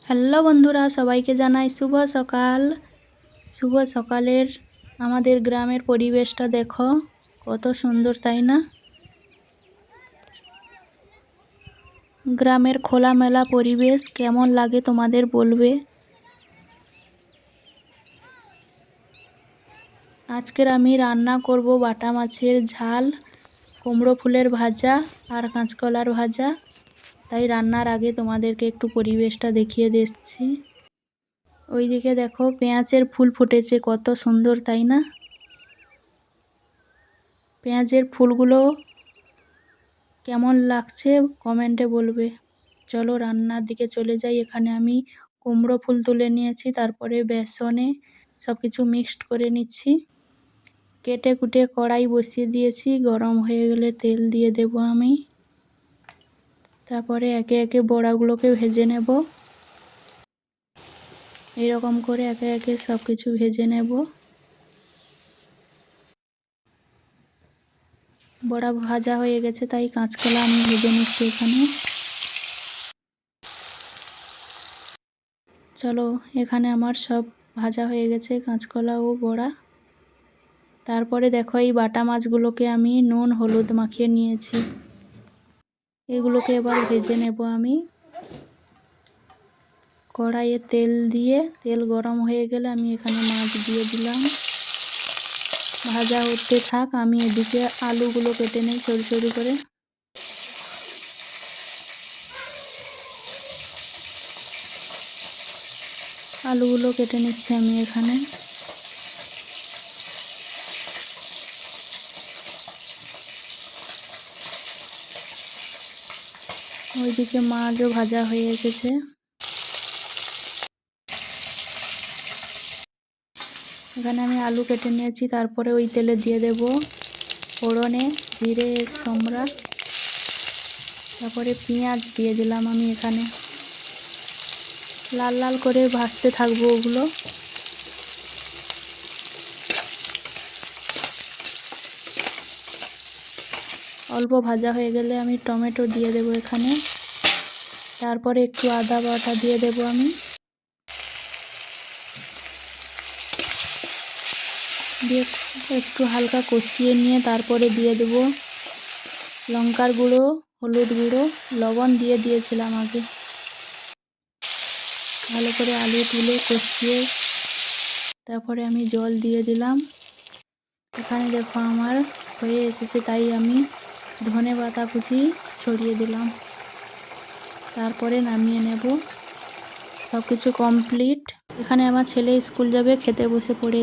Hello বন্ধুরা, সবাইকে জানাই শুভ সকাল। শুভ সকালের আমাদের গ্রামের পরিবেশটা দেখো, কত সুন্দর তাই না? গ্রামের খোলামেলা পরিবেশ কেমন লাগে তোমাদের বলবে। আজকের আমি রান্না করব বাটা মাছের ঝাল, কুমড়ো ফুলের ভাজা আর কাঁচকলার ভাজা। তাই রান্নার আগে তোমাদেরকে একটু পরিবেশটা দেখিয়ে দিচ্ছি। ওইদিকে দেখো পেঁয়াজের ফুল ফুটেছে, কত সুন্দর তাই না? পেঁয়াজের ফুলগুলো কেমন লাগছে কমেন্টে বলবে। চলো রান্নার দিকে চলে যাই। এখানে আমি কুমড়ো ফুল তুলে নিয়েছি, তারপরে বেসনে সব কিছু মিক্সড করে নিচ্ছি। কেটে কুটে কড়াই বসিয়ে দিয়েছি, গরম হয়ে গেলে তেল দিয়ে দেব আমি। তারপরে একে একে বড়াগুলোকে ভেজে নেব। এরকম করে একে একে সব কিছু ভেজে নেব। বড়া ভাজা হয়ে গেছে, তাই কাঁচকলা আমি ভেজে নিচ্ছি এখানে। চলো, এখানে আমার সব ভাজা হয়ে গেছে, কাঁচকলা ও বড়া। তারপরে দেখো এই বাটা মাছগুলোকে আমি নুন হলুদ মাখিয়ে নিয়েছি। এগুলোকে এবার ভেজে নেব আমি। কড়াইয়ে তেল দিয়ে, তেল গরম হয়ে গেলে আমি এখানে মাছ দিয়ে দিলাম। ভাজা হতে থাক, আমি এদিকে আলুগুলো কেটে নিই সরু সরু করে। আলুগুলো কেটে নিচ্ছি আমি এখানে। ওইদিকে মাছও ভাজা হয়ে এসেছে। এখানে আমি আলু কেটে নিয়েছি, তারপরে ওই তেলে দিয়ে দেব ফোড়নে জিরে সমরা, তারপরে পেঁয়াজ দিয়ে দিলাম আমি এখানে। লাল লাল করে ভাজতে থাকবো ওগুলো। অল্প ভাজা হয়ে গেলে আমি টমেটো দিয়ে দেব এখানে। তারপরে একটু আদা বাটা দিয়ে দেব আমি। দিয়ে একটু হালকা কষিয়ে নিয়ে তারপরে দিয়ে দেব লঙ্কার গুঁড়ো, হলুদ গুঁড়ো, লবণ দিয়ে দিয়েছিলাম আগে। ভালো করে আলু তুলে কষিয়ে তারপরে আমি জল দিয়ে দিলাম। এখানে দেখো আমার হয়ে এসেছে, তাই আমি ধনেপাতা কুচি ছড়িয়ে দিলাম। তারপরে নামিয়ে নেব। সব কিছু কমপ্লিট। এখানে আমার ছেলে স্কুল যাবে, খেতে বসে পড়ে।